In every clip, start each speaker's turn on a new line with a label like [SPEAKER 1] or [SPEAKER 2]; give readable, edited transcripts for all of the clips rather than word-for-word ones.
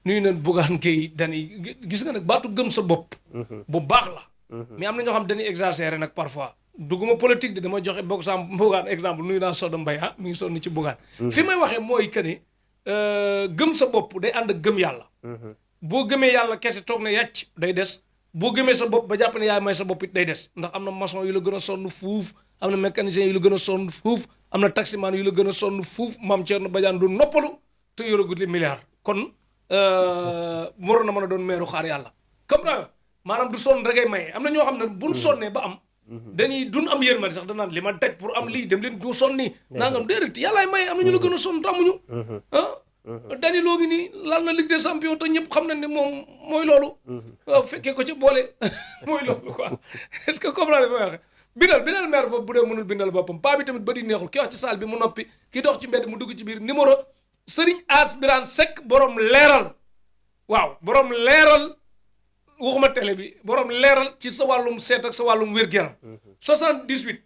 [SPEAKER 1] nuyu nañ Bougane Gueye Dany gis nga nag baatu gëm sa bopp. bu baax la. mais am na ñoo xam dañuy exagérer nag parfois. dugguma politique de dama joxe bokk sam Bougane exemple nuyu naa Soda Mbaye mi ngi sonn ci Bougane. fi may waxee mooy que ni gëm sa bopp day ànd ak gëm yàlla. boo gëmee yàlla kese toog na yàcc day des. boo gëmee sa bopp ba jàpp ne yaay may sa bopp it day des ndax am na maçon yu la gën a sonn fuuf am na mécanicien yu la gën a sonn fuuf am na taximan yu la gën a sonn fuuf maam Thierno Badiane du noppalu te yoragut li milliard kon waroon na mën a doon meeru xaar yàlla comme ça maanaam du sonn rek ay maye am na ñoo xam ne buñ sonnee ba am dañuy dun am yërmande sax danaan li ma daj pour am lii dem leen du sonni nangam déedéet yàllaay maye am na ñu la gën a sonn te amuñu Dany Lo ngi nii laal na Ligue des Champions te ñëpp xam nañ ne moom mooy loolu. waaw fekkee ko ci boole mooy loolu quoi est-ce que comme la waxee bindal maire foofu bu dee mënul bindal boppam paa bi tamit ba di neexul ki wax ci salle bi mu noppi ki dox ci mbedd mu dugg ci biir numéro Serigne As Birane Seck borom leeral waaw borom leeral waxuma télé bi borom leeral ci sa wàllum seet ak sa wàllum wér-gu-yaram 78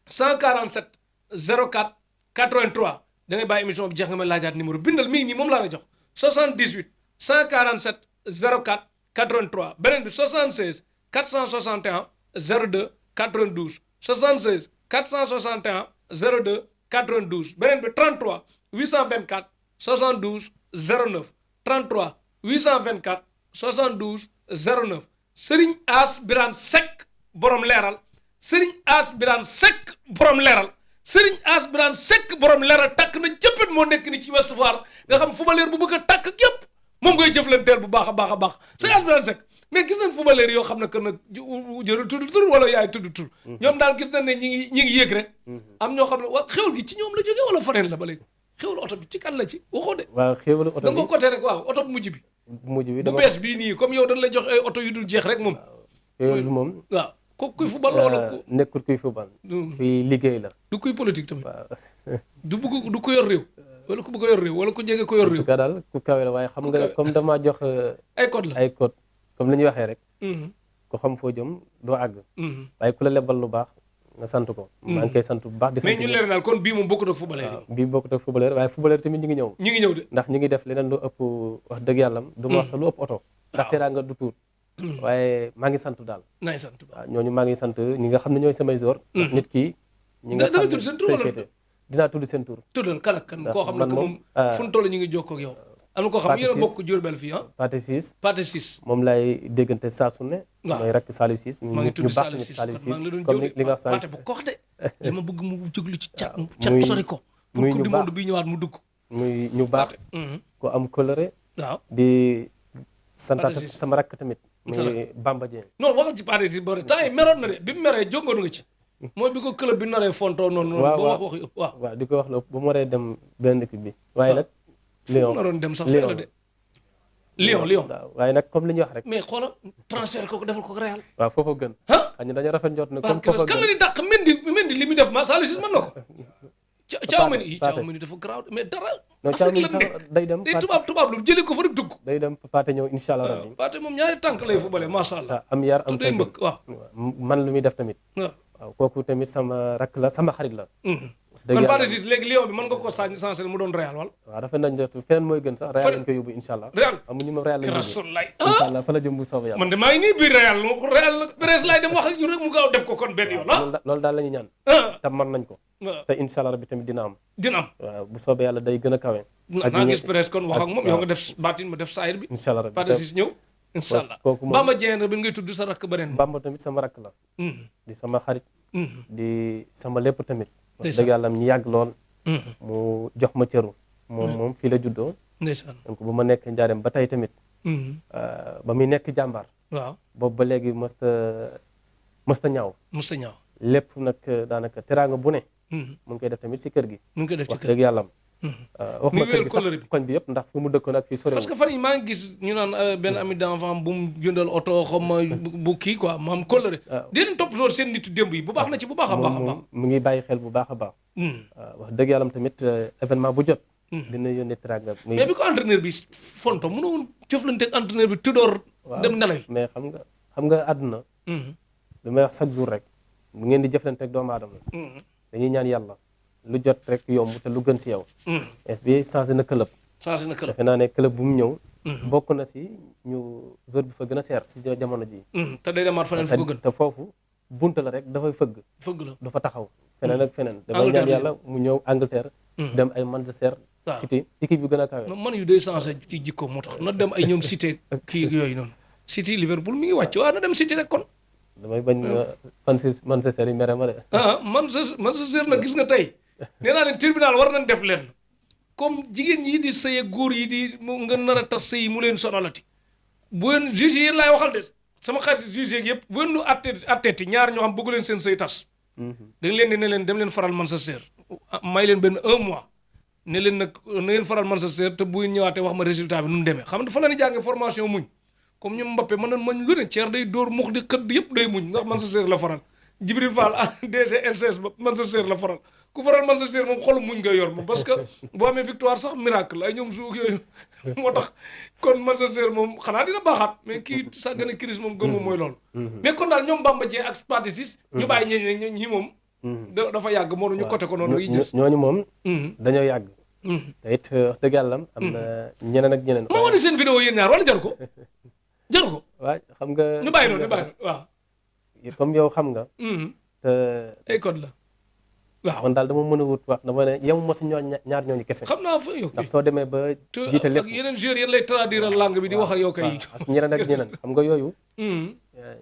[SPEAKER 1] 147 04 83. da ngay bàyyi émission bi jeex nga ma laajaat numéro bindal mi ngi nii moom laa la jox 78 147 04 83 beneen bi 76 461 02 92 76 461 02 92 beneen bi 33 824 72 09 33 824 72 09 Serigne As Birane Seck borom leeral Serigne As Birane Seck borom leeral. Serigne As Birane Seck borom leeral takk na jëppit moo nekk ni ci Ouest Foire nga xam footballeur bu bëgg a takk yëpp moom ngay jëflanteel bu baax a baax a baax Serigne As Birane Seck mais gis nañ footballeur yoo xam ne que nag jërul tudd tur wala yaay tudd tur ñoom daal gis nañ ne ñi ngi yéeg rek am ñoo xam ne wa xéwal gi ci ñoom la jógee wala faneen la ba léegi xéwal oto bi ci kan la ci waxoo de
[SPEAKER 2] waaw xéwal oto bi
[SPEAKER 1] da nga ko côté rek waaw oto bu mujj bi bu bees bii nii comme yow dañ la jox ay oto yu dul jeex rek moom
[SPEAKER 2] xéwal moom
[SPEAKER 1] waaw kooku kuy football la wala
[SPEAKER 2] nekkul kuy football kuy liggéey la
[SPEAKER 1] du kuy politique tamit du bëgg du ko yor réew wala ku bëgg a yor réew wala ku jege ko yor réew
[SPEAKER 2] ka daal ku kawe la waaye xam nga comme damaa jox
[SPEAKER 1] ay code la
[SPEAKER 2] ay code comme li ñuy waxee rek ko xam foo jëm doo àgg waaye ku la lebal lu baax nga sant ko maa ngi koy sant bu baax di sant
[SPEAKER 1] mais ñu leer daal kon bii moom bokkut ak footballeur
[SPEAKER 2] bii bokkut ak footballeur waaye footballeur tamit ñu ngi ñëw
[SPEAKER 1] de
[SPEAKER 2] ndax ñu ngi def leneen lu ëpp wax dëgg yàlla du ma wax sa lu ëpp oto ndax teraanga du tuut waaye maa ngi sant daal
[SPEAKER 1] naay sant
[SPEAKER 2] waaw ñooñu maa ngi sant ñi nga xam ne ñooy samay joor ndax nit ki ñi nga xam ne say féete dinaa tudd seen tur
[SPEAKER 1] tuddal kan ak kan koo xam ne que moom fu mu toll ñu ngi jokkoo ak yow am na koo xam yéen a bokk Diourbel fii
[SPEAKER 2] Pathé Ciss moom laay déggante saa su ne mooy rakk Saliou Ciss
[SPEAKER 1] maa ngi tudd Saliou Ciss
[SPEAKER 2] comme li nga wax
[SPEAKER 1] Pathé bu kox de li ma bëgg mu jóglu ci cat sori ko pour coupe du monde bi ñëwaat mu dugg
[SPEAKER 2] muy ñu baax ko am coloré
[SPEAKER 1] waaw
[SPEAKER 2] di santaat sama rakk tamit muy Bamba Dieng
[SPEAKER 1] non waxal ci Pathé Ciss bari temps yi meroon na de bi mu meree jóngoon nga ci mooy bi ko club bi naree fontoo noonu ba wax wax yu ëpp
[SPEAKER 2] waaw di ko wax la ëpp ba mu waree dem benn équipe bi waaye nag Lion
[SPEAKER 1] naroon dem sax fee la de Lion
[SPEAKER 2] waaw waaye nag comme li ñuy wax rek
[SPEAKER 1] mais xoola transfert ko defal ko Real
[SPEAKER 2] waaw foofa gën xëy na dañoo rafet njort ne comme foofa
[SPEAKER 1] kan la di dàq Mendy li muy def ma Saliou Ciss mën na ko Thiaw dafa garaaw mais dara
[SPEAKER 2] non Thiaw sax day dem
[SPEAKER 1] day tubaab lu jëlee ko fa rek dugg
[SPEAKER 2] day dem Pathé ñëw insha Allah rabbi
[SPEAKER 1] Pathé moom ñaari tànk lay footballé masha Allah
[SPEAKER 2] am yar am
[SPEAKER 1] day mbëkk waaw
[SPEAKER 2] man lu muy def tamit waaw kooku tamit sama rakk la sama xarit la
[SPEAKER 1] kon Pathé Ciss léegi Lion bi mën nga koo sensé mu doon Real wala
[SPEAKER 2] waaw dafa nañ jot feneen mooy gën sax Real lañ koy yóbbu insha Allah
[SPEAKER 1] Real
[SPEAKER 2] amuñu ma Real lañ
[SPEAKER 1] rasulullah
[SPEAKER 2] insha Allah fa la jëm bu soobee yàlla
[SPEAKER 1] man de maa ngi nii biir Real mo ko Real presse laay dem wax ak ñu rek mu gaaw def ko kon benn yoon
[SPEAKER 2] loolu daal la ñuy ñaan te mën nañ ko te insha Allah rabbi tamit dina am waaw bu soobee yàlla day gën a kawe
[SPEAKER 1] naa gis presse kon wax ak moom yow nga def baatin ma def saayir bi
[SPEAKER 2] insha Allah rabbi
[SPEAKER 1] Pathé Ciss ñëw insha Allah
[SPEAKER 2] kooku moom
[SPEAKER 1] Bamba Dieng bi ngay tudd sa rakk beneen
[SPEAKER 2] Bamba tamit sama rakk la di sama xarit di sama lépp tamit wax dëgg yàlla ñu yàgg lool mu jox ma cëru moom fii la juddoo
[SPEAKER 1] ndeysaan
[SPEAKER 2] donc bu ma nekk njaareem ba tey tamit ba muy nekk jàmbaar
[SPEAKER 1] waaw
[SPEAKER 2] boobu ba léegi mësta ñaaw lépp nag daanaka teraanga bu ne mu ngi koy def tamit si kër gi wax dëgg yàlla wax ma kër gi sax koñ bi yëpp ndax fu mu dëkkoon ak fii sore
[SPEAKER 1] parce que fan yi maa ngi gis ñu naan benn ami d'enfant bu mu jëndal oto xam ma bu kii quoi maam kóllëre di leen topp soor seen nitu démb yi bu baax na ci bu baax a baax a baax
[SPEAKER 2] mu ngi bàyyi xel bu baax a baax wax dëgg yàlla tamit événement bu jot dina yónnee teraanga
[SPEAKER 1] mais bi ko entraîneur bi fonto mënoo woon jëflante ak entraîneur bi tuddoor dem nelaw yi
[SPEAKER 2] mais xam nga àdduna li may wax chaque jour rek bu ngeen di jëflante ak doomu aadama dañuy ñaan yàlla lu jot rek yomb te lu gën si yow es bi changé na club defe naa ne club bu mu ñëw bokk na si ñu zone bi fa gën a seer si jamono ji
[SPEAKER 1] te day demaat feneen fu ko gën
[SPEAKER 2] te foofu bunt la rek dafay fëgg
[SPEAKER 1] la
[SPEAKER 2] du fa taxaw feneen ak feneen damay ñaan yàlla mu ñëw Angleterre dem ay Manchester City équipe yu gën a kawe
[SPEAKER 1] man yu day changé ci jikko moo tax na dem ay ñoom Cité kii yooyu noonu City Liverpool mi ngi wàcc waaw na dem City rek kon
[SPEAKER 2] damay bañ Manchester yi mere ma de
[SPEAKER 1] Manchester nag gis nga tey nee naa leen tribunal war nañ def leen comme jigéen yi di sëye góor yi di nga nar a tas sëy mu leen sonalati bu leen juge yéen laay waxal de sama xarit juge yeeg yëpp bu leen lu atteeti ñaar ñoo xam bëggu leen seen sëy tas dañ leen di ne leen dem leen faral Manchester may leen benn 1 mois ne leen nag na ngeen faral Manchester te bu ñëwaatee wax ma résultat bi nu mu demee xam nga dafa la ni jàngee formation muñ comme ñoom Mbappé mën nañ mañ lu ne Thier day dóor mux di xëdd yëpp day muñ ndax Manchester la faral Jibril Fall DG LCS ba Manchester la faral ku faral Manchester moom xolu muñ nga yor moom parce que boo amee victoire sax miracle ay ñoom suuk yooyu moo tax kon Manchester moom xanaa dina baaxaat mais kii sa gën a crise moom gëm moom mooy loolu mais kon daal ñoom Bamba Dieng ak Pathé ñu bàyyi ñi moom dafa yàgg moo ñu côté ko noonu yi gis
[SPEAKER 2] ñooñu moom dañoo yàgg te it wax dëgg yàlla am na ñeneen ak ñeneen
[SPEAKER 1] moo wane seen vidéo yéen ñaar wala jaru ko
[SPEAKER 2] waaw xam nga
[SPEAKER 1] ñu bàyyi noonu waaw
[SPEAKER 2] comme yow xam nga te
[SPEAKER 1] ay code la waaw
[SPEAKER 2] man daal dama mën a wut wax dama ne yemu ma si ñaar ñooñu kese
[SPEAKER 1] xam naa fa yow
[SPEAKER 2] ndax soo demee ba jiite lépp
[SPEAKER 1] ak yeneen joueurs yéen lay traduire langue bi di wax ak yow kay
[SPEAKER 2] ak ñeneen ak ñeneen xam nga yooyu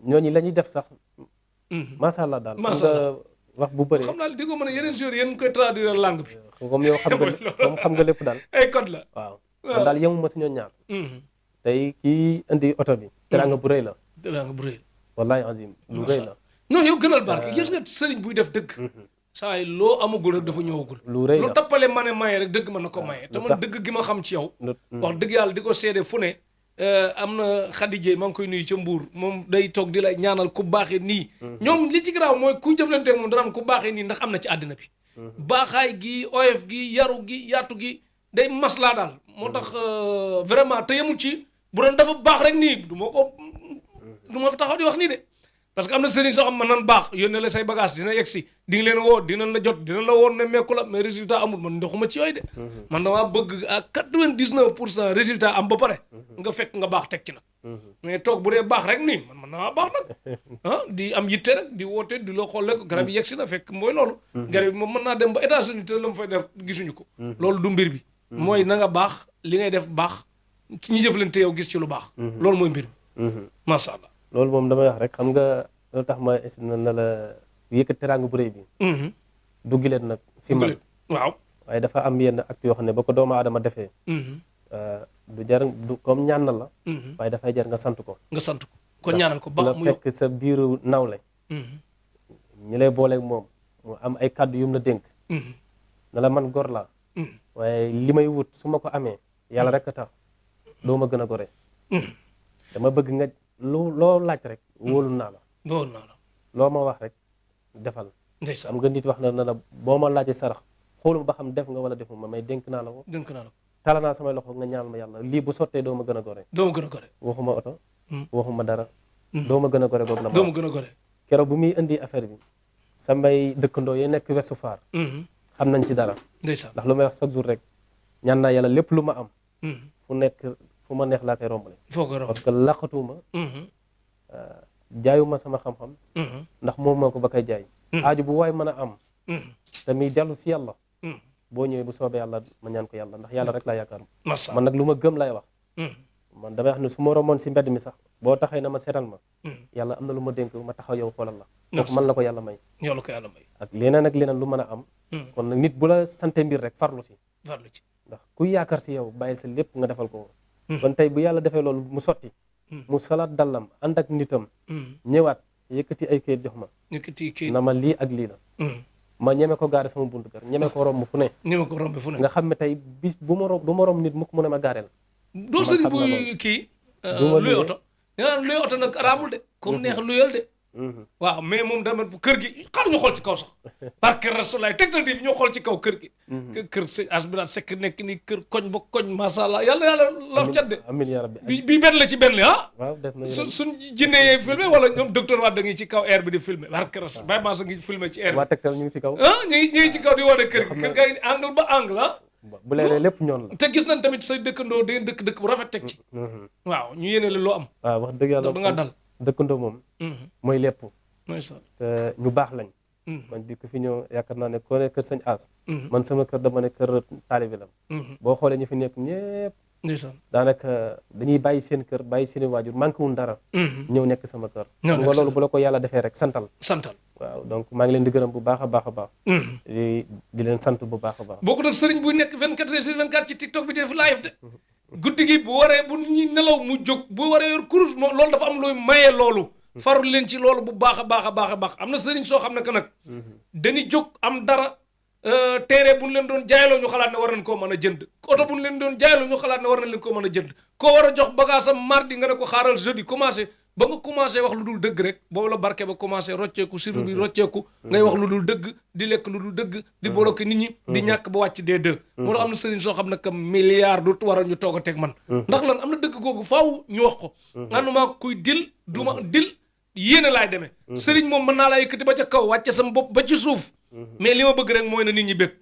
[SPEAKER 2] ñooñu la ñuy def sax macha allah daal xam nga wax bu bëri
[SPEAKER 1] xam naa di ko mën a yeneen joueurs yéen koy traduire langue bi
[SPEAKER 2] comme yow xam nga lépp daal
[SPEAKER 1] ay code la
[SPEAKER 2] waaw man daal yemu ma si ñoom ñaar tey kii indi oto bi teraanga bu rëy la
[SPEAKER 1] teraanga bu rëy
[SPEAKER 2] wallahi azim lu rëy la
[SPEAKER 1] non yow gënal barke gis nga sëriñ buy def dëgg saa yi loo amagul rek dafa ñëwagul
[SPEAKER 2] lu rëy la
[SPEAKER 1] lu tappale ma ne maye rek dëgg mën na ko maye te man dëgg gi ma xam ci yow wax dëgg yàlla di ko seede fu ne am na Khadija maa ngi koy nuyu ca Mbuur moom day toog di la ñaanal ku baaxee nii ñoom li ci garaaw mooy ku jëflante moom danaan ku baaxee nii ndax am na ci àddina bi baaxaay gi oyof gi yaru gi yaatu gi day maslaa daal moo tax vraiment te yemul ci bu doon dafa baax rek nii du ma fi taxaw di wax nii de parce que am na sëriñ soo xam man nan baax yónnee la say bagage dina yegg si di nga leen woo dinañ la jot dinañ la woon ne mekku la mais résultat amul man ndoxuma ci yooyu de man damaa bëgg à 99% résultat am ba pare nga fekk nga baax teg ci nag mais toog bu dee baax rek nii man damaa baax nag di am yitte rek di woote di la xool ko garab yi yegg si na fekk mooy loolu garab yi moom mën naa dem ba États-Unis te la mu fay def gisuñu ko loolu du mbir bi mooy na nga baax li ngay def baax ñi jëflante yow gis ci lu baax loolu mooy mbir bi macha allah
[SPEAKER 2] loolu moom damay wax rek xam nga loolu tax ma esti na la yëkkat teraanga bu rëy bi duggi leen nag si man
[SPEAKER 1] waaw
[SPEAKER 2] waaye dafa am yenn acte yoo xam ne ba ko doomu aadama defee du jar du comme ñaanal la waaye dafay jar nga sant ko
[SPEAKER 1] kon ñaanal ko baax mu
[SPEAKER 2] fekk sa biiru nawle ñi lay booleeg moom mu am ay kàddu yu mu la dénk na la man gor laa waaye li may wut su ma ko amee yàlla rek a tax doo ma gën a gore dama bëgg nga loo laaj rek wóolu naa la loo ma wax rek defal xam nga nit wax na la boo ma laajee sarax xooluma ba xam def nga wala defuma may dénk naa la ko tala naa samay loxo nga ñaanal ma yàlla lii bu sottee doo ma gën a gore waxuma oto waxuma dara doo ma gën a gore boobu la ma keroog bu muy indi affaire bi samay dëkkandoo yi nekk Ouest Foire xam nañ ci dara ndax lu may wax chaque jour rek ñaan naa yàlla lépp lu ma am fu ma neex laa koy rombale parce que laqatuma jaayuma sama xam-xam ndax moom moo ko ba koy jaay aaju bu waay mën a am te muy dellu si yàlla boo ñëwee bu soobee yàlla ma ñaan ko yàlla ndax yàlla rek laa yaakaar man nag lu ma gëm lay wax man damay wax ne su ma romoon si mbedd mi sax boo taxee na ma seetal ma yàlla am na lu ma dénk ma taxaw yow xoolal la kooku man la ko yàlla may ak leneen lu mën a am kon nag nit bu la sante mbir rek farlu ci ndax ku yaakaar si yow bàyyil sa lépp nga defal ko kon tey bu yàlla defee loolu mu sotti mu salaat dallam ànd ak nitam ñëwaat yëkkati ay kayit jox ma na ma lii ak lii la ma ñeme ko gaare sama buntu kër ñeme ko romb fu ne nga xam ne tey bis du ma romb nit mukk mu ne ma gaare la
[SPEAKER 1] doo sëriñ bu kii luy oto dinaa luy oto nag araamul de comme neex luyal de waaw mais moom dama kër gi xaar ñu xool ci kaw sax parce que rasulaay Tektal TV ñu xool ci kaw kër gi kër sëñ Asbira Seck nekk ni kër koñ ba koñ masha Allah yàlla laf cat de
[SPEAKER 2] amiin yaa rabbi
[SPEAKER 1] bi benn la ci benn ah
[SPEAKER 2] waaw def na
[SPEAKER 1] suñ jinnee filmé wala ñoom docteur Wade ngi ci kaw air bi di filmé parce que rasul Baye Massa ngi filmé ci air bi
[SPEAKER 2] waa Tektal ñu ngi ci kaw
[SPEAKER 1] ñu ngi ci kaw di wane kër gi kër gaa ngi angle ba angle ah
[SPEAKER 2] bu leeree lépp ñoon la.
[SPEAKER 1] te gis nañ tamit say dëkkandoo day dëkk bu rafet teg ci. waaw ñu yéene la loo am.
[SPEAKER 2] waaw wax dëgg yàlla
[SPEAKER 1] da nga dal.
[SPEAKER 2] dëkkandoo moom. mooy lépp.
[SPEAKER 1] ndeysaan
[SPEAKER 2] te ñu baax lañ. man bi ko fi ñëw yaakaar naa ne koo ne kër sëñ As. man sama kër dama ne kër taalibi la. boo xoolee ñu fi nekk ñëpp.
[SPEAKER 1] ndeysaan
[SPEAKER 2] daanaka dañuy bàyyi seen kër bàyyi seen i waajur manqué wuñ dara. ñëw nekk sama kër. nga loolu bu la ko yàlla defee rek santal. waaw donc maa ngi leen di gërëm bu baax a baax a baax. di leen sant bu baax a baax.
[SPEAKER 1] bokkut ak sëriñ buy nekk 24h/24 ci TikTok bi di def live de. guddi gi bu waree bu ñuy nelaw mu jóg bu waree yor kurus moom loolu dafa am looy maye loolu. farul leen ci loolu bu baax a baax a baax a baax am na sëriñ soo xam ne que nag. dañuy jóg am dara. téere bu ñu leen doon jaayloo ñu xalaat ne war nañ koo mën a jënd oto bu ñu leen doon jaayloo ñu xalaat ne war nañ leen koo mën a jënd koo war a jox bagage am mardi nga ne ko xaaral jeudi commencé ba nga commencé wax lu dul dëgg rek boobu la barke ba commencé rocceeku siru bi rocceeku ngay wax lu dul dëgg di lekk lu dul dëgg di bloqué nit ñi di ñàkk ba wàcc des deux moo tax am na sëriñ soo xam ne que milliard du waral ñu toog a teg man ndax lan am na dëgg googu faaw ñu wax ko ànduma kuy dil duma dil yéene laay demee sëriñ moom mën naa laa yëkkati ba ca kaw wàcce sama bopp ba ci suuf mais li ma bëgg rek mooy na nit ñi bëgg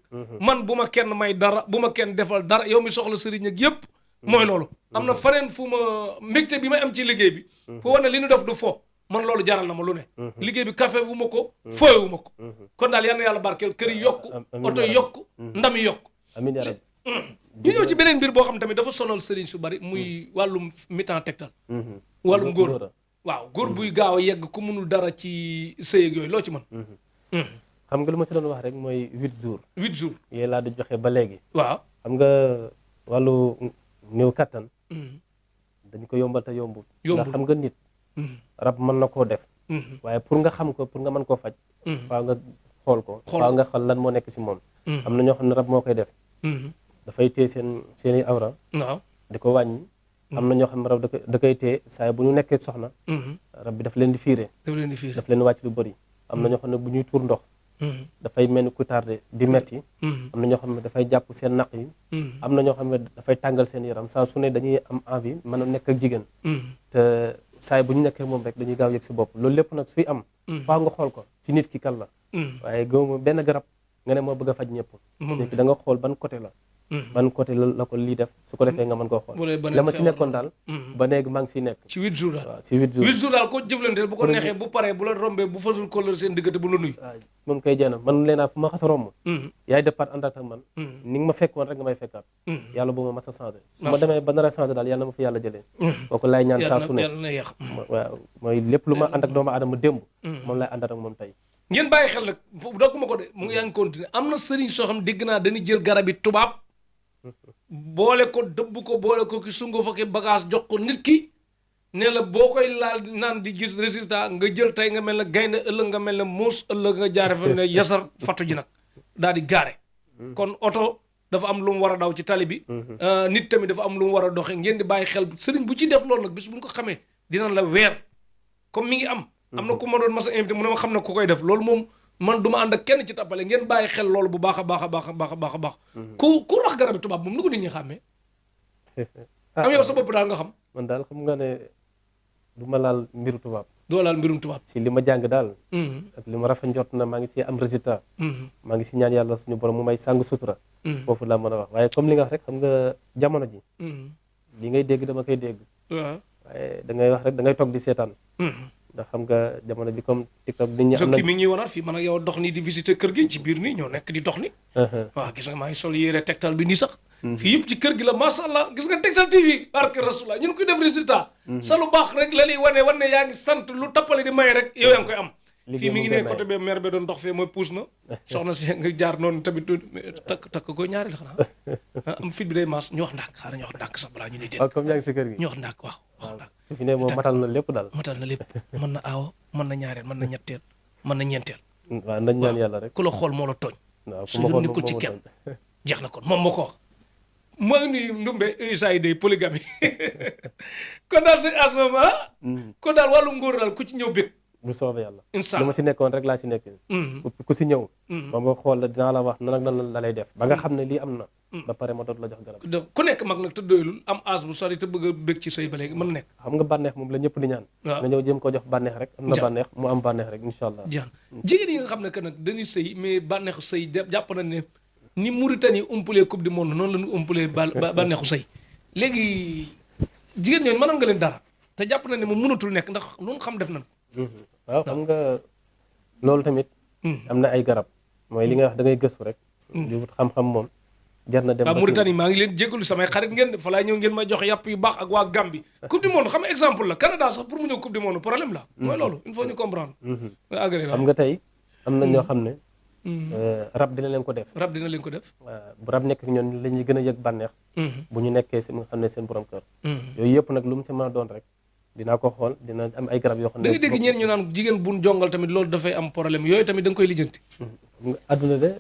[SPEAKER 1] man bu ma kenn may dara bu ma kenn defal dara yow mi soxla sëriñ ak yépp mooy loolu am na faneen fu ma mbégte bi may am ci liggéey bi fu war ne li ñu def du fo man loolu jaral na ma lu ne liggéey bi café wu ma ko fooye wu ma ko kon daal yal na yàlla barkeel kër yi yokku oto yi yokku ndam yi yokku
[SPEAKER 2] amiin yaa rabbi
[SPEAKER 1] ñu ñëw ci beneen mbir boo xam tamit dafa sonal sëriñ su bari muy wàllum mi-temps tegtal wàllum góor waaw góor buy gaaw a yegg ku mënul dara ci sëy ak yooyu loo ci mën
[SPEAKER 2] xam nga lu ma ci doon wax rek mooy 8 jours.
[SPEAKER 1] 8 jours
[SPEAKER 2] yéen laa di joxe ba léegi.
[SPEAKER 1] waaw
[SPEAKER 2] xam nga wàllu néew kattan. dañ ko yombal te yombul. ndax xam nga nit. rab mën na koo def. waaye pour nga xam ko pour nga mën koo faj. faaw nga xool ko. faaw nga xool lan moo nekk si moom. am na ñoo xam ne rab moo koy def. dafay téye seeni awra.
[SPEAKER 1] waaw
[SPEAKER 2] di ko wàññi. am na ñoo xam ne rab da koy téye saa bu ñu nekkee soxna. rab bi daf leen di fiire. daf leen wàcc lu bëri. am na ñoo xam ne bu ñuy tuur ndox. dafay mel ni ku tardé di metti am na ñoo xam ne dafay jàpp seen naq yi am na ñoo xam ne dafay tàngal seen yaram saa su ne dañuy am envie mën a nekk ak jigéen te saa bu ñu nekkee moom rek dañuy gaaw yëg si bopp loolu lépp nag suy am faa nga xool ko ci nit ki kan la waaye gëwuma benn garab nga ne moo bëgg a faj ñëpp nit ki da nga xool ban côté la ban côté la ko lii def su ko defee nga mën koo xool la ma si nekkoon daal ba léegi maa ngi siy nekk
[SPEAKER 1] ci 8 jours daal
[SPEAKER 2] waaw si 8 jours
[SPEAKER 1] 8 jours daal ko jëflanteel bu ko neexee bu paree bu la rombee bu fasul kóllëre seen diggante bu la nuyu
[SPEAKER 2] waaw moom koy jéem man leenaa fu ma xas a romb yaay départ ànd ak man ni nga ma fekkoon rek nga may fekkaat yàlla bu ma mas a changé su ma demee ba nar a changé daal yàlla na ma fi yàlla jëlee moo ko laay ñaan saa su ne waaw mooy lépp lu ma ànd ak doomu aadama démb moom laay àndaat ak moom tey
[SPEAKER 1] ngeen bàyyi xel nag dogguma ko de mu ngi yaa ngi continuer am na sëriñ soo xam dégg naa dañuy jël garab yi tubaab boole ko dëbb ko boole ko ki sungo fa ki bagage jox ko nit ki ne la boo koy laal naan di gis résultat nga jël tey nga mel ne gaynde ëllëg nga mel ne muus ëllëg nga jaare fa ne yasar fatu ji nag daal di gaare kon oto dafa am lu mu war a daw ci tali bi nit tamit dafa am lu mu war a doxe ngeen di bàyyi xel sëriñ bu ci def loolu nag bis bu ñu ko xamee dinañ la weer comme mi ngi am na ku ma doon mas a invité mu ne ma xam ne ku koy def loolu moom man du ma ànd ak kenn ci tappale ngeen bàyyi xel loolu bu baax a baax a baax a baax a baax a baax ku rax garabi tubaab moom nu ko nit ñi xàmmee am yow sa bopp daal nga xam
[SPEAKER 2] man daal xam nga ne du ma laal mbiru tubaab
[SPEAKER 1] doo laal mbirum tubaab
[SPEAKER 2] si li ma jàng daal ak li ma rafet njort na maa ngi si am résultat maa ngi si ñaan yàlla suñu borom mu may sàng sutura foofu laa mën a wax waaye comme li nga wax rek xam nga jamono ji li ngay dégg dama koy dégg waaye da ngay wax rek da ngay toog di seetaan ndax xam nga jamono bi comme TikTok nit ñi am na
[SPEAKER 1] mi ngi ñuy wanaat fii man ak yow dox nii di visiter kër gi ci biir nii ñoo nekk di dox ni waaw gis nga maa ngi sol yére Tektal bi nii sax fii yëpp ci kër gi la masha Allah gis nga Tektal TV barke Rasulullah ñun koy def résultat sa lu baax rek la lay wane yaa ngi sant lu tappale di may rek yow yaa ngi koy am fii mi ngi ne côté be maire be doon dox fee mooy puus na soxna si nga jaar noonu tamit takk ko ñaari la xanaa am fit bi day maas ñu wax ndànk xaaral ñu wax ndànk sax balaa ñu ni dégg
[SPEAKER 2] comme yaa ngi si kër gi
[SPEAKER 1] ñu wax ndànk wax ndànk
[SPEAKER 2] fi ne moom matal na lépp daal
[SPEAKER 1] matal na lépp mën na aawo mën na ñaareel mën na ñetteel mën na ñeenteel
[SPEAKER 2] waaw nañ ñaan yàlla rek
[SPEAKER 1] ku la xool moo la tooñ
[SPEAKER 2] waaw
[SPEAKER 1] su ñu nekkul ci kenn jeex na kon moom moo ko wax maa ngi nuyu ndumbe saa yi day polygamie kon daal sëñ asmama kon daal wàllu ngóor daal ku ci ñëw bég
[SPEAKER 2] bu soobee yàlla
[SPEAKER 1] incha
[SPEAKER 2] lu ma si nekkoon rek laa si nekk ku si ñëw ba ma xool la dinaa la wax nan ak nan la lay def ba nga xam ne lii am na ba pare ma doot la jox garab
[SPEAKER 1] ku nekk mag nag te doyulul am âge bu sori te bëgg a bég ci sëy ba léegi mën nekk
[SPEAKER 2] xam nga bànneex moom la ñëpp di ñaan nga ñëw jëm ko jox bànneex rek am na bànneex mu am bànneex rek incha allah
[SPEAKER 1] jaan jigéen yi nga xam ne que nag dañuy sëy mais bànneexu sëy jàpp nañ ne ni Mauritanie umpalee coupe du monde noonu la ñu umpalee bànneexu sëy léegi jigéen ñooñu mënoon nga leen dara te jàpp na ne moom mënatul nekk ndax lu xam def nañ
[SPEAKER 2] waaw xam nga loolu tamit am na ay garab mooy li nga wax da ngay gëstu rek di wut xam-xam moom jar na dem
[SPEAKER 1] waaw Mauritanie maa ngi leen jégalu samay xarit ngeen fa laay ñëw ngeen may jox yàpp yu baax ak waa Gambie coupe du monde xam nga exemple la Canada sax pour mu ñëw coupe du monde problème la mooy loolu il faut ñu comprendre
[SPEAKER 2] xam nga tey am na ñoo xam ne rab dina leen ko def
[SPEAKER 1] rab dina leen ko def
[SPEAKER 2] waaw bu rab nekk ñoon la ñuy gën a yëg bànneex bu ñu nekkee si nga xam ne seen borom kër yooyu yëpp nag lu mu si mën a doon rek dinaa ko xool dina am ay garab yoo xam ne da ngay
[SPEAKER 1] dégg ñeen ñu naan jigéen buñ jongal tamit loolu dafay am problème yooyu tamit da nga koy lijjanti
[SPEAKER 2] adduna de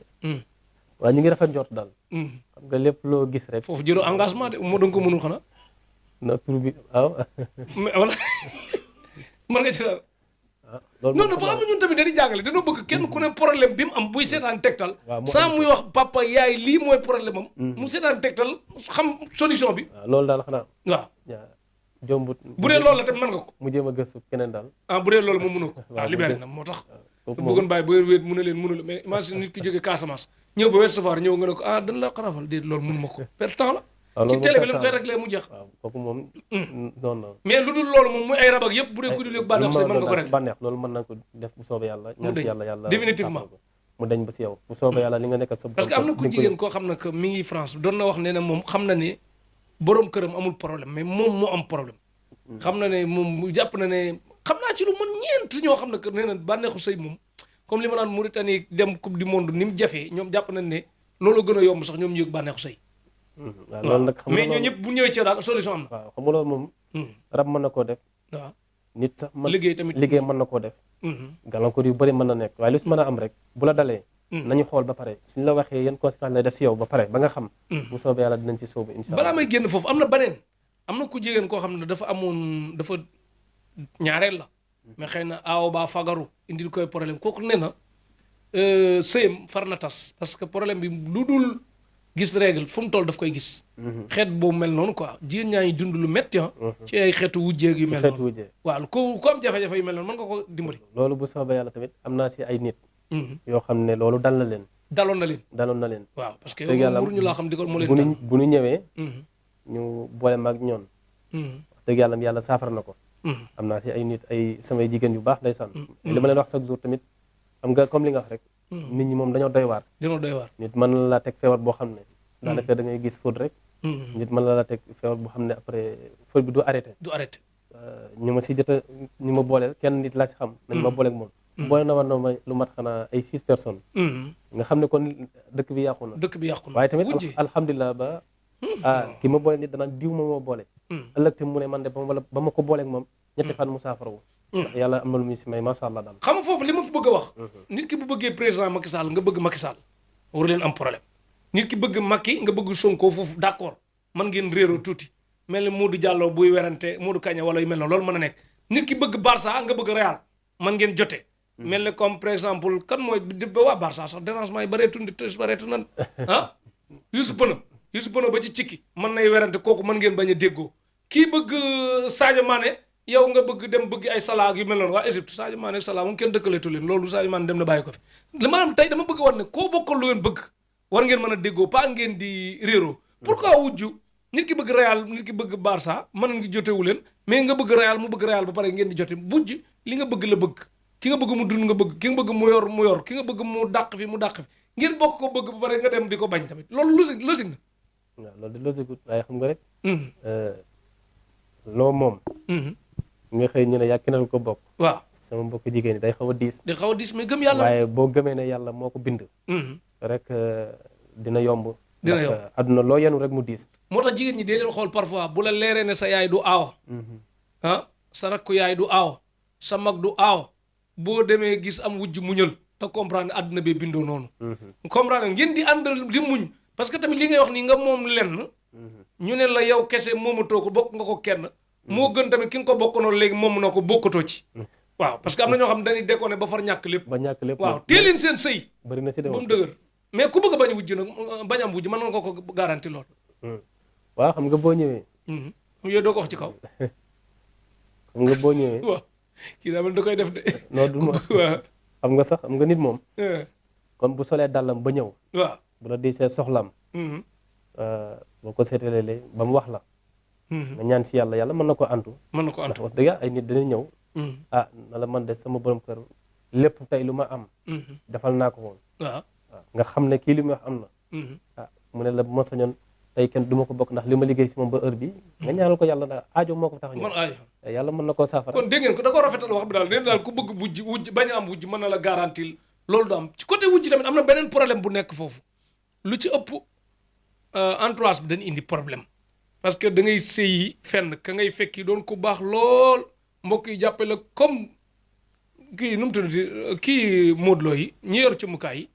[SPEAKER 2] waaw ñu ngi rafet njort daal xam nga lépp loo gis rek
[SPEAKER 1] foofu jëloo engagement de moo danga ko mënul xanaa
[SPEAKER 2] na tur bi waaw
[SPEAKER 1] wala mën nga ci daal non non ba xam ñun tamit dañuy jàngale dañoo bëgg kenn ku ne problème bi mu am buy seetaan tegtal sans muy wax papa yaay lii mooy problème am mu seetaan tegtal xam solution bi
[SPEAKER 2] waaw loolu daal xanaa
[SPEAKER 1] waaw
[SPEAKER 2] jombut
[SPEAKER 1] bu dee loolu la tamit mën nga ko
[SPEAKER 2] mu jéem a gëstu keneen daal
[SPEAKER 1] bu dee loolu moom mënoo ko waaw libéré na moo tax bëggoon bàyyi ba wéet mu ne leen mënul mais imagine nit ki jógee Casamance ñëw ba Ouest Foire ñëw nga ne ko dañ la xarafal déet loolu mënu ma ko perte temps la ci télé bi lañ koy réglé mu jeex
[SPEAKER 2] waaw kooku moom non
[SPEAKER 1] mais lu dul loolu moom muy ay rab ak yëpp bu dee ku dul yëg bànneex say mën nga ko rek
[SPEAKER 2] bànneex loolu mën na ko def bu soobee yàlla ñaan si yàlla
[SPEAKER 1] définitivement
[SPEAKER 2] mu dañ ba si yow bu soobee yàlla li nga nekk ak sa
[SPEAKER 1] parce que am na ku jigéen koo xam ne que mi ngi France doon na wax ne ne moom xam na ne borom këram amul problème mais moom moo am problème xam na ne moom mu jàpp na ne xam naa ci lu mën ñeent ñoo xam ne que nee na bànneexu sëy moom comme li ma naan Mauritanie dem coupe du monde ni mu jafee ñoom jàpp nañ ne loolu gën a yomb sax ñoom ñu yëg bànneexu sëy
[SPEAKER 2] waaw loolu nag xam nga
[SPEAKER 1] mais ñoo ñëpp bu ñëwee ci daal solution am na
[SPEAKER 2] waaw xam nga loolu moom rab mën na koo def
[SPEAKER 1] waaw
[SPEAKER 2] nit sax
[SPEAKER 1] liggéey tamit
[SPEAKER 2] liggéey mën na koo def gàllankoor yu bëri mën na nekk waaye lu si mën a am rek bu la dalee nañu xool ba pare suñ la waxee yan conséquences lay def si yow ba pare ba nga xam bu soobee yàlla dinañ ci sóobu insha Allah
[SPEAKER 1] balaa may génn foofu am na beneen am na ku jigéen koo xam ne dafa amoon dafa ñaareel la mais xëy na aaw baa fagaru indil koy problème kooku nee na sëyam far na tas parce que problème bi lu dul gis règle fu mu toll daf koy gis xeet boobu mel noonu quoi jigéen ñaa ngi dund lu métti ci ay xeetu wujjeeg yu mel noonu waaw ku am jafe-jafe yu mel noonu mën nga ko dimbali
[SPEAKER 2] loolu bu soobee yàlla tamit am naa si ay nit yoo xam ne loolu dal na leen
[SPEAKER 1] daloon na leen
[SPEAKER 2] waaw
[SPEAKER 1] parce que waruñu laa xam di ko mu leen
[SPEAKER 2] bu ñu ñëwee ñu boole maag ñoon wax dëgg yàlla saafara na ko am naa si ay nit ay samay jigéen yu baax ndeysaan li ma leen wax chaque jour tamit xam nga comme li nga wax rek nit ñi moom dañoo doy waar nit mën na laa teg feebar boo xam ne daanaka da ngay gis fóot rek nit mën na laa teg feebar boo xam ne après fóot bi du arrêté ñu ma si jot a ñu ma booleel kenn nit laa si xam nañ ma booleeg moom boole na war na ma lu mat xanaa ay 6 personnes nga xam ne kon dëkk bi yàqu na waaye tamit alhamdulilah ba ki ma boole nit danaan diw ma moo boole ëllëg te mu ne man de ba ma ko booleeg moom ñetti fan mu saafara wu ndax yàlla am na lu muy si may macha allah daal
[SPEAKER 1] xam nga foofu li ma fi bëgg a wax nit ki bu bëggee président Macky Sall nga bëgg Macky Sall waru leen am problème nit ki bëgg Macky nga bëgg Sonko foofu d'accord man ngeen réeroo tuuti mel ni Modou Diallo buy werante Modou Kagna wala yu mel noonu loolu mën a nekk nit ki bëgg Barça nga bëgg Real man ngeen jote mel ni comme par exemple kan mooy ba waa Barça sax dérangement yi bareetu nan Youssou Pono ba ci cikki mën nay werante kooku mën ngeen bañ a déggoo kii bëgg Sadio Mané yow nga bëgg dem bëgg ay Salah yu mel noonu waa Égypte Sadio Mané ak Salah moom kenn dëkkaleetu leen loolu Sadio Mané dem na bàyyi ko fi maanaam tey dama bëgg war ne koo bokkal lu ngeen bëgg war ngeen mën a déggoo pas ngeen di réeroo pourquoi wujju nit ki bëgg Real nit ki bëgg Barça mën ngi jotewu leen mais nga bëgg Real mu bëgg Real ba pare ngeen di jote bujj li nga bëgg la bëgg ki nga bëgg mu dund nga bëgg ki nga bëgg mu yor ki nga bëgg mu dàq fi ngeen bokk ko bëgg ba pare nga dem di ko bañ tamit loolu logique na
[SPEAKER 2] waaw loolu de logique waaye xam nga rek loo moom nga xëy ñu ne yaa keneen ko bokk
[SPEAKER 1] waaw
[SPEAKER 2] sama mbokk jigéen ñi day xaw a diis
[SPEAKER 1] mais gëm yàlla
[SPEAKER 2] waaye boo gëmee ne yàlla moo ko bind rek dina yomb adduna loo yenu rek mu diis
[SPEAKER 1] moo tax jigéen ñi dee leen xool parfois bu la leeree ne sa yaay du aawa sa rakku yaay du aawa sa mag du aawa boo demee gis am wujj muñal te comprendre adduna bee bindoo noonu comprendre ngeen di ànd di muñ parce que tamit li ngay wax nii nga moom lenn ñu ne la yow kese moomatoo ko bokk nga ko kenn moo gën tamit ki nga ko bokk noonu léegi moom na ko bokkatoo ci waaw parce que am na ñoo xam dañuy déconné ba far ñàkk lépp waaw teel leen seen sëy
[SPEAKER 2] bari na si
[SPEAKER 1] ba mu dëgër mais ku bëgg a bañ wujj nag bañ am wujj mën nga ko garanti lool
[SPEAKER 2] waaw xam nga boo ñëwee
[SPEAKER 1] yooyu doo ko wax ci kaw
[SPEAKER 2] xam nga boo ñëwee
[SPEAKER 1] waaw kii daal da koy def de
[SPEAKER 2] non du ma xam nga sax xam nga nit moom comme bu solee dàllam ba ñëw
[SPEAKER 1] waaw
[SPEAKER 2] bu la diisee soxlaam boo ko seetalee ba mu wax la nga ñaan si yàlla yàlla mën na ko antu ndax wax dëgg ay nit dina ñëw na la man de sama borom kër lépp tey lu ma am defal naa ko woon waaw nga xam ne kii li muy wax am na mu ne la bu ma sañoon tey kenn du ma ko bokk ndax li ma liggéey si moom ba heure bi nga ñaanal ko yàlla ndax aajo moo ko tax ñëw yàlla mën na koo saafara kon
[SPEAKER 1] dégg ngeen ko da ko rafetal wax bi daal nee daal ku bëgg wujj bañ a am wujj mën na la garantil loolu du am ci côté wujj tamit am na beneen problème bu nekk foofu lu ci ëpp entourage bi dañ indi problème parce que da ngay sëyi fenn ka ngay fekki doon ku baax lool mbokk yi jàppe la comme kii nu mu tuddati kii móodloo yi ñi yor ci mukaay yi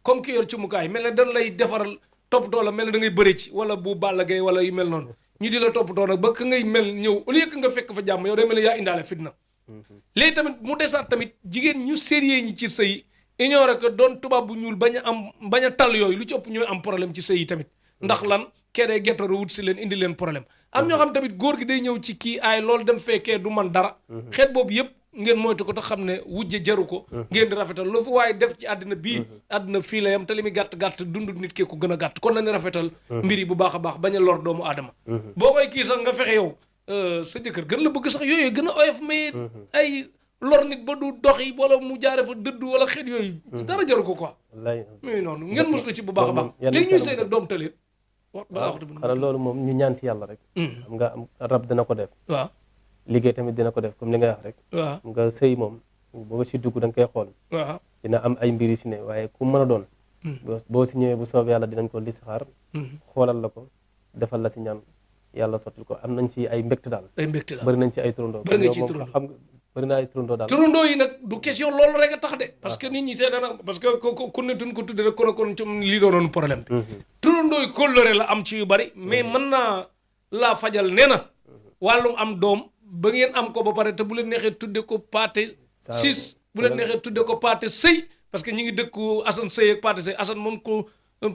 [SPEAKER 1] comme ki yor ci mukaay yi mel ne dañ lay defaral toppatoo la mel ne da ngay bëri ci wala bu Balla Gaye wala yu mel noonu ñu di la toppatoo nag ba ka ngay mel ñëw au lieu que nga fekk fa jàmm yow day mel ne yaa indaale fitna léegi tamit mu desaat tamit jigéen ñu sérieux ñi ci sëy ignoré que doon tubaab bu ñuul bañ a tal yooyu lu ci ëpp ñooy am problème ci sëy yi tamit ndax lan kee day gettaru wut si leen indi leen problème am ñoo xam tamit góor gi day ñëw ci kii ay loolu dem fekkee du man dara xeet boobu yëpp ngeen moytu ko te xam ne wujje jaru ko ngeen di rafetal lu fi waaye def ci àddina bii àddina fii la yam te li muy gàtt-gàtt dund nit kee ko gën a gàtt kon nañu rafetal mbir yi bu baax a baax bañ a lor doomu aadama boo koy kii sax nga fexe yow sa jëkkër gën la bëgg sax yooyu gën a oyof mais ay lor nit ba du doxi wala mu jaare fa dëdd wala xeet yooyu dara jaru ko quoi muy noonu ngeen muslu ci bu baax a baax léegi ñuy sëy nag doom tëleen
[SPEAKER 2] xanaa loolu moom ñu ñaan si yàlla rek xam nga am rab dina ko def
[SPEAKER 1] waaw
[SPEAKER 2] liggéey tamit dina ko def comme li nga wax rek
[SPEAKER 1] waaw
[SPEAKER 2] nga sëy moom boo si dugg da nga koy xool
[SPEAKER 1] waaw
[SPEAKER 2] dina am ay mbir yu si ne waaye ku mën a doon boo si ñëwee bu soobee yàlla dinañ ko listixaar xoolal la ko defal la si ñaan yàlla sottil ko am nañ ci ay mbégte daal bëri nañ ci ay turandoo
[SPEAKER 1] bëri nga ci turandoo
[SPEAKER 2] xam nga bëri na ay turandoo daal
[SPEAKER 1] turandoo yi nag du question loolu rek a tax de parce que nit ñi seetaan parce que ku ne tuñ ko tudde rek kon ci lii doonoon problème bi turandoo yi kóllëre la am ci yu bari mais mën naa laa fajal nee na wàllum am doom ba ngeen am ko ba pare te bu leen neexee tudde ko paate 6 bu leen neexee tudde ko paate sëy parce que ñi ngi dëkku Assane sëy ak paate sëy Assane moom ko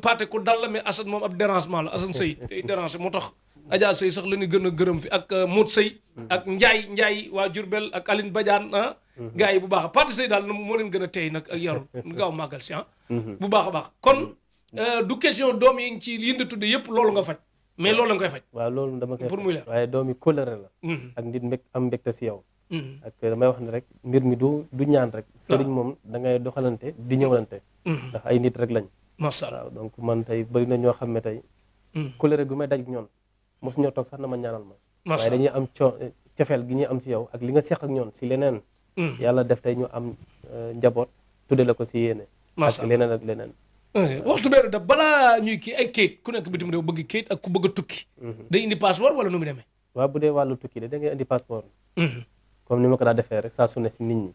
[SPEAKER 1] paate ko dal la mais Assane moom ab dérangement la Assane sëy day déranger moo tax Adja sëy sax la ñu gën a gërëm fi ak Mout sëy ak Njaay waa Jurbel ak Aline Badiane gars yi bu baax a paate sëy daal moo leen gën a teey nag ak yaru gaaw màggal si bu baax a baax kon du question doom yi ngi ci yënda tudde yëpp loolu nga faj mais loolu la nga koy faj
[SPEAKER 2] waaw loolu dama koy
[SPEAKER 1] pour muy leer
[SPEAKER 2] waaye doom yi kóllëre la ak nit am mbégte si yow ak damay wax ne rek mbir mi du ñaan rek sëriñ moom da ngay doxalante di ñëwalante ndax ay nit rek lañ
[SPEAKER 1] macha allah
[SPEAKER 2] waaw donc man tey bëri na ñoo xam ne tey kóllëre gu may daj ñoon mosu ñoo toog sax na ma ñaanal ma waaye dañuy am cofeel gi ñuy am si yow ak li nga seq ak ñoon si leneen yàlla def tey ñu am njaboot tudde la ko si yéene ak leneen ak leneen
[SPEAKER 1] waxtu beeru da balaa ñuy kii ay kayit ku nekk bitim réew bëgg kayit ak ku bëgg a tukki day indi passeport wala nu mu demee
[SPEAKER 2] waaw bu dee wàllu tukki de da ngay indi passeport comme ni ma ko daa defee rek saa su ne si nit ñi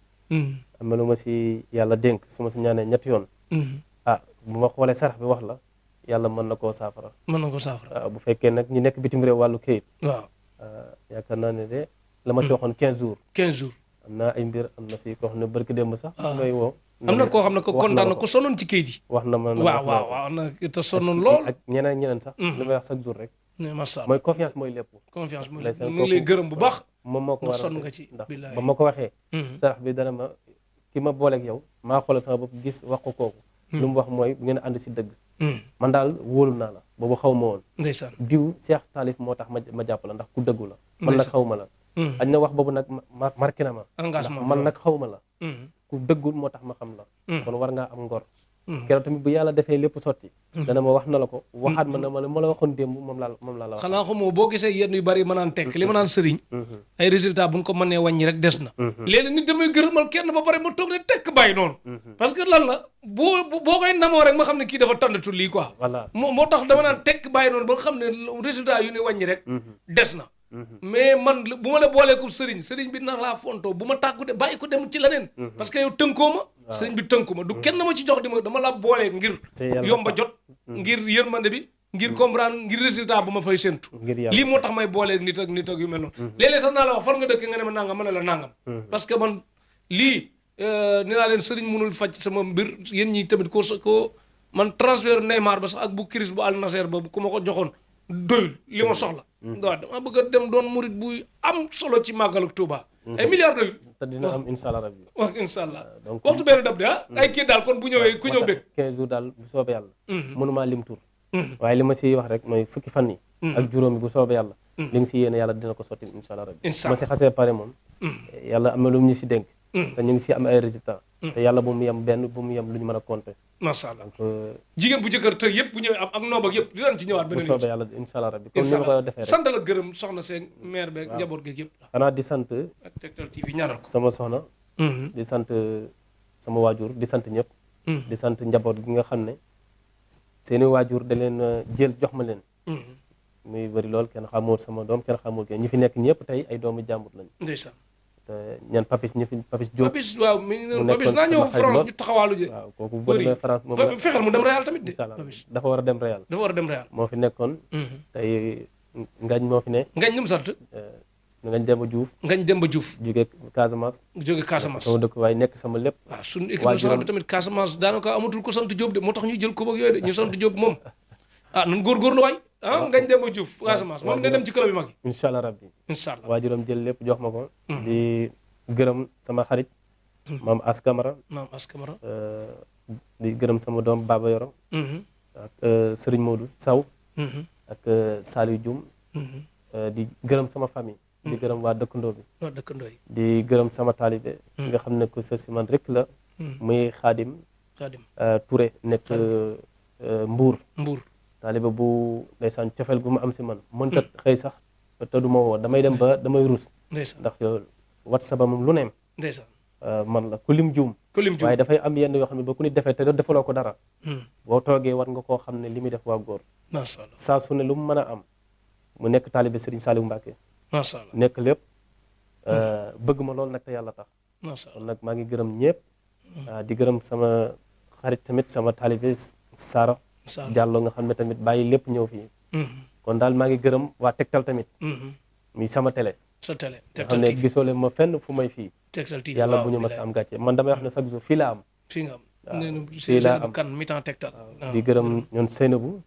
[SPEAKER 2] am na lu ma si yàlla dénk su ma si ñaanee ñetti yoon bu ma xoolee sarax bi wax la yàlla mën na koo saafara waaw bu fekkee nag ñi nekk bitim réew wàllu kayit
[SPEAKER 1] waaw
[SPEAKER 2] yaakaar naa ne de la ma si waxoon 15 jours am naa ay mbir am na si koo xam ne barki démb sax may woo
[SPEAKER 1] am na koo xam ne ko kontaan na ko sonnoon ci kayit yi
[SPEAKER 2] wax na ma
[SPEAKER 1] waaw na te sonnoon lool
[SPEAKER 2] ak ñeneen sax li may wax chaque jour rek
[SPEAKER 1] macha allah
[SPEAKER 2] mooy confiance mooy lépp
[SPEAKER 1] confiance mooy lépp mu ngi lay gërëm bu baax
[SPEAKER 2] moom moo ko war a
[SPEAKER 1] sonn nga ci
[SPEAKER 2] ndax ba ma ko waxee sarax bi dana ma ki ma booleeg yow maa xoolal sama bopp gis wax ko kooku lu mu wax mooy bu ngeen ànd si dëgg man daal wóolu naa la boobu xaw ma woon
[SPEAKER 1] ndeysaan
[SPEAKER 2] diw Cheikh Talif moo tax ma jàpp la ndax ku dëggu la man nag xaw ma la añ na wax boobu nag marqué na ma
[SPEAKER 1] engagement
[SPEAKER 2] man nag xaw ma la ku dëggul moo tax ma xam la kon war ngaa am ngor keroog tamit bu yàlla defee lépp sotti dana ma wax na la ko waxaat ma ne ma la waxoon démb moom laa la wax
[SPEAKER 1] xanaa xamoo boo gisee yenn yu bari ma naan tekk li ma naan sëriñ ay résultat buñ ko mënee wàññi rek des na léegi nit damay gërëmal kenn ba pare ma toog ne tekk bàyyi noonu parce que lan la boo koy namoo rek ma xam ne kii dafa tànnatu lii quoi moo tax dama naan tekk bàyyi noonu ba nga xam ne résultat yu ni wàññi rek des na mais man bu ma la boolee ko sëriñ bi na laa fontoo bu ma tàggu de bàyyi ko dem ci leneen parce que yow tënkoo ma sëriñ bi tënku ma du kenn ma ci jox di ma dama la boolee ngir yomba jot ngir yërmande bi ngir comprendre ngir résultat bu ma fay séntu lii moo tax may boolee nit ak yu mel noonu léeg-léeg sax naa la wax far nga dëkk nga ne ma nangam ma ne la nangam parce que man lii ni naa leen sëriñ mënul faj sama mbir yéen ñi tamit ko man transfert Neymar ba sax ak bu Chris bu Al Nassr ba ku ma ko joxoon doyul li ma soxla waaw dama bëgg a dem doon murit buy am solo ci màggalu Tuuba ay milliards doyul.
[SPEAKER 2] te dina am incha allah rabbi.
[SPEAKER 1] wax incha allah donc waxtu benn dab de ay kii daal kon bu ñëwee ku ñëw bëgg.
[SPEAKER 2] 15 jours daal bu soobee yàlla. mënumaa lim tur. waaye li ma siy wax rek mooy fukki fan yi. ak juróomi bu soobee yàlla. li nga si yéene yàlla dina ko sotti incha allah rabbi. ma si xasee pare moom. yàlla am na lu ñu si dénk. te ñu ngi si am ay résultats. te yàlla bu mu yem benn bu mu yem lu ñu mën a compter.
[SPEAKER 1] macha allah jigéen bu jëkkër te yëpp bu ñëwee am ak noob ak yëpp dinañ ci ñëwaat beneen
[SPEAKER 2] bu soobee yàlla incha allah rabbi comme ni ma ko defee rek
[SPEAKER 1] sant la gërëm soxna seen maire beeg njaboot geeg yëpp
[SPEAKER 2] xanaa di sant
[SPEAKER 1] ak Tektal TV ñaanal ko
[SPEAKER 2] sama soxna di sant sama waajur di sant ñëpp di sant njaboot gi nga xam ne seeni waajur da leen jël jox ma leen muy bëri lool kenn xamul sama doom kenn xamul kenn ñi fi nekk ñëpp tey ay doomu jàmbur lañu
[SPEAKER 1] ndeysaan
[SPEAKER 2] te ñaan papis ñi fi papis Diop
[SPEAKER 1] papis waaw papis naa ñëw France ñu taxawaalu ji
[SPEAKER 2] waaw kooku boo demee France moom
[SPEAKER 1] fexeel mu dem Real tamit de
[SPEAKER 2] dafa war a dem Real moo fi nekkoon tey ngañ moo fi ne
[SPEAKER 1] ngañ nu mu sant
[SPEAKER 2] ngañ Demba Diouf jóge Casamance sama dëkk waaye nekk sama lépp
[SPEAKER 1] waaw suñu équipe nationale bi tamit Casamance daanaka amatul ko sant Diop de moo tax ñu jël ko ak yooyu de ñu sant Diop moom nan góorgóorlu waay ngañ Demba Diouf Casamance moom ne dem ci club yi mag yi
[SPEAKER 2] incha allah rabbi
[SPEAKER 1] incha allah
[SPEAKER 2] waajuram jël lépp jox ma ko di gërëm sama xarit maam As Camara di gërëm sama doom Baba Yoro ak Serigne Modou Saw ak Saliou Dioum di gërëm sama famille di gërëm waa dëkkandoo bi di gërëm sama taalibe nga xam ne ko sa si man rek la muy Xaadim Touré nekk Mbuur taalibe bu ndeysaan cofeel gu ma am si man mënta xëy sax te du ma woo damay dem ba damay rus ndax yow WhatsApp moom lu neem man la ku lim juum waaye dafay am yenn yoo xam ne ba ku nit defee te defaloo ko dara boo toogee war nga koo xam ne li muy def waa góor saa su ne lu mu mën a am mu nekk taalibe Serigne Saliou Mbacké nekk lépp bëgg ma loolu nag te yàlla tax kon nag maa ngi gërëm ñëpp di gërëm sama xarit tamit sama taalibe Sara Diallo nga xam ne tamit bàyyi lépp ñëw fii kon daal maa ngi gërëm waa Tektal tamit muy sama télé nga xam ne gisoo leen ma fenn fu may fii yàlla bu ñu ma si am gàcce man damay wax ne chaque jour fii laa am fii laa am
[SPEAKER 1] kan mi-temps Tektal
[SPEAKER 2] di gërëm ñoon Seynabou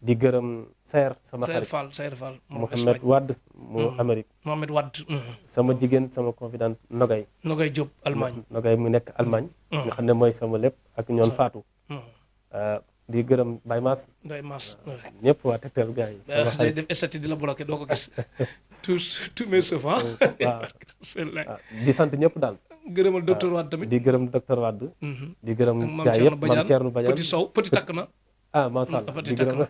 [SPEAKER 2] di gërëm Sayer sama xarit
[SPEAKER 1] Sayer Fall
[SPEAKER 2] Mohamed Wade mu Amérique
[SPEAKER 1] Mohamed Wade
[SPEAKER 2] sama jigéen sama confidente Nogay
[SPEAKER 1] Diop Allemagne
[SPEAKER 2] Nogay mu nekk Allemagne nga xam ne mooy sama lépp ak ñoon Fatou di gërëm Baye Mass ñëpp waa Tektal gars yi sama xarit
[SPEAKER 1] def estati di la bloqué doo ko gis tous mes chefs waaw
[SPEAKER 2] di sant ñëpp daal
[SPEAKER 1] gërëmal docteur Wade tamit
[SPEAKER 2] di gërëm docteur Wade di gërëm gars yëpp Mame Thierno Badiane
[SPEAKER 1] Petit Sow Petit takk na
[SPEAKER 2] macha allah di gërëm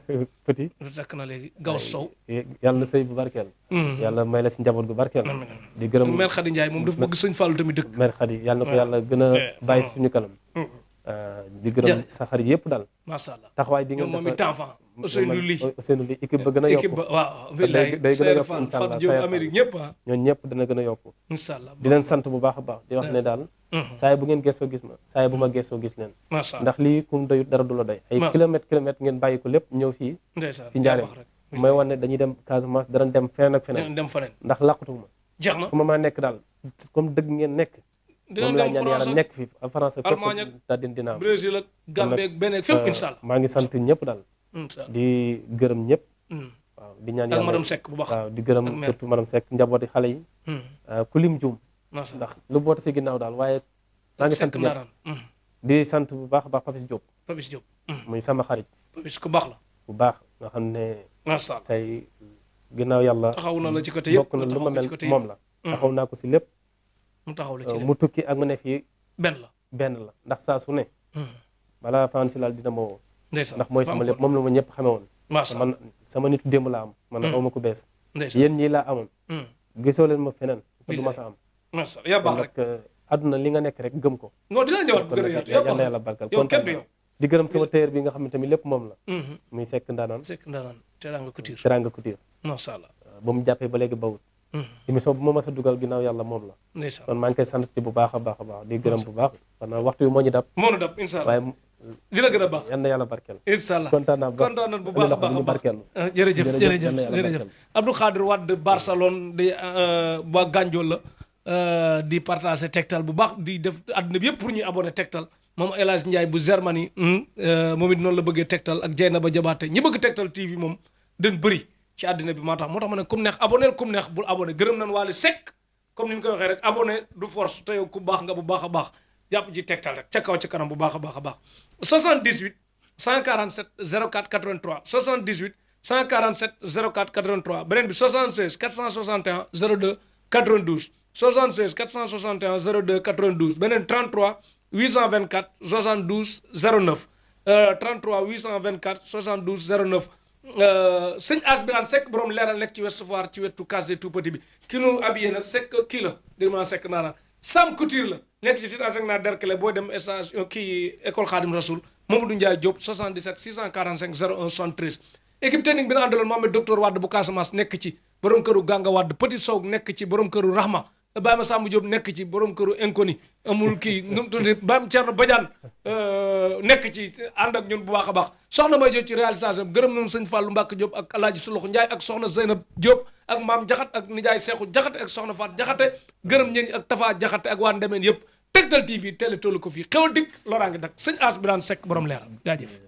[SPEAKER 2] Petit
[SPEAKER 1] takk na léegi Gaw Sow
[SPEAKER 2] yàlla na sëy bu barkeel yàlla may la si njaboot bu barkeel di gërëm
[SPEAKER 1] Mère Khady Ndiaye moom dafa bëgg sëñ Fallou tamit dëkk
[SPEAKER 2] Mère Khady yàlla na ko yàlla gën a bàyyi suñu kanam di gërëm sa xarit yëpp daal
[SPEAKER 1] macha allah
[SPEAKER 2] taxawaay di nga
[SPEAKER 1] moom it enfant Ousseynou Ly
[SPEAKER 2] équipe ba gën a yokku
[SPEAKER 1] waaw
[SPEAKER 2] day gën a yokku incha allah
[SPEAKER 1] Diop Amérique ñëpp
[SPEAKER 2] ñoon ñëpp dina gën a yokku
[SPEAKER 1] incha allah
[SPEAKER 2] di leen sant bu baax a baax di wax ne daal saa bu ngeen gëstoo gis ma saa bu ma gëstoo gis leen ndax lii kum doyut dara du la doy ay kilomètre ngeen bàyyi ko lépp ñëw fii si njaareem may wan ne dañuy dem Casamance danañ dem feneen ak feneen ndax làqutuma
[SPEAKER 1] jeex na
[SPEAKER 2] fu ma nekk daal comme dëgg ngeen nekk moom laa ñaan yàlla nekk fi France ak
[SPEAKER 1] Allemagne ak
[SPEAKER 2] daal dina am
[SPEAKER 1] Brésil ak Gambie ak Benin ak fépp incha allah
[SPEAKER 2] maa ngi sant ñëpp daal di gërëm ñëpp waaw di ñaan yàlla
[SPEAKER 1] ak madame Seck bu baax
[SPEAKER 2] waaw di gërëm surtout madame Seck njabooti xale yi ku lim juum ndax lu boota si ginnaaw daal waaye maa ngi sant ñëpp di sant bu baax a baax Papis Diop muy sama xarit
[SPEAKER 1] Papis ku baax la
[SPEAKER 2] bu baax nga xam ne
[SPEAKER 1] macha allah
[SPEAKER 2] tey ginnaaw yàlla
[SPEAKER 1] taxaw na la ci côté yëpp
[SPEAKER 2] bokk na lu ma mel moom la taxaw naa ko si lépp
[SPEAKER 1] mu taxaw la ci
[SPEAKER 2] mu tukki ak mu ne fii
[SPEAKER 1] benn la
[SPEAKER 2] ndax saa su ne balaa fan si laal dina ma woo
[SPEAKER 1] ndax
[SPEAKER 2] mooy sama lépp moom la ma ñëpp xame woon man sama nitu démb laa am man aw ma ko bees yéen ñii laa amoon gisoo leen ma feneen du ma sa am
[SPEAKER 1] yaa baax rek
[SPEAKER 2] àdduna li nga nekk rek gëm ko
[SPEAKER 1] non dinaa ñëwaat bu gën a yaatu
[SPEAKER 2] yàlla na yàlla barkal kontaan di gërëm sama téer bi nga xam ne tamit lépp moom la muy Seck Ndaanaan
[SPEAKER 1] Teranga
[SPEAKER 2] Couture
[SPEAKER 1] macha allah
[SPEAKER 2] ba mu jàppee ba léegi bawut émission bu ma mas a dugal ginnaaw yàlla moom la kon maa ngi koy sant bu baax a baax a baax di gërëm bu baax xanaa waxtu bi moo ñu dab
[SPEAKER 1] incha allah
[SPEAKER 2] waaye
[SPEAKER 1] dina gën a baax
[SPEAKER 2] yal na yàlla barkeel
[SPEAKER 1] incha allah
[SPEAKER 2] kontaan naa
[SPEAKER 1] bu baax a baax
[SPEAKER 2] barkeel
[SPEAKER 1] jërëjëf Abdou Khadir Wade Barcelone di waa Gandiol la di partager Tektal bu baax di def àdduna bi yëpp pour ñuy abonné Tektal moom El Hadj Ndiaye bu Germanie moom it noonu la bëggee Tektal ak Dieynaba Diabaté ñi bëgg Tektal TV moom dañ bëri ci àddina bi moo tax ma ne kum neex abonné kum neex bul abonné gërëm nañ Wally Seck comme ni ñu koy waxee rek abonné du force te yow ku baax nga bu baax a baax jàpp ci Tektal rek ca kaw ca kanam bu baax a baax a baax 78 147 04 83 78 147 04 83 beneen bi 76 461 02 92 76 461 02 92 beneen 33 824 72 09 33 824 72 09 sëñ Asbirane Seck borom leeral nekk ci Ouest Foire ci wetu case des tout petits bi ki nu habillé nag Seck kii la dégg naa Seck naanaa Sam Couture la nekk ci site Asegna Derklé booy dem station kii école Khadim Rasoul Mamadou Ndiaye Diop 77 645 01 73 équipe technique bi na àndaloon Mohamed docteur Wade bu Casamance nekk ci borom këru Ganga Wade Petit Sow nekk ci borom këru Rahma Baye ma Samb Diop nekk ci borom këru Inconnu amul kii nu mu tudd Baye Thierno Badiane nekk ci ànd ak ñun bu baax a baax soxna May Diop ci réalisation gërëm nañu sëñ Fallou Mbacke Diop ak Alaaji Suluxu Ndiaye ak soxna Zeynab Diop ak maam Jaxat ak nijaay Seexu Jaxate ak soxna Faat Jaxate gërëm ñeen ak Tafa Jaxate ak waa Ndemeen yëpp Tektal TV télé tollu ko fii xewal dikk loraa ngi dak sëñ Asbirane Seck borom leeral jaajëf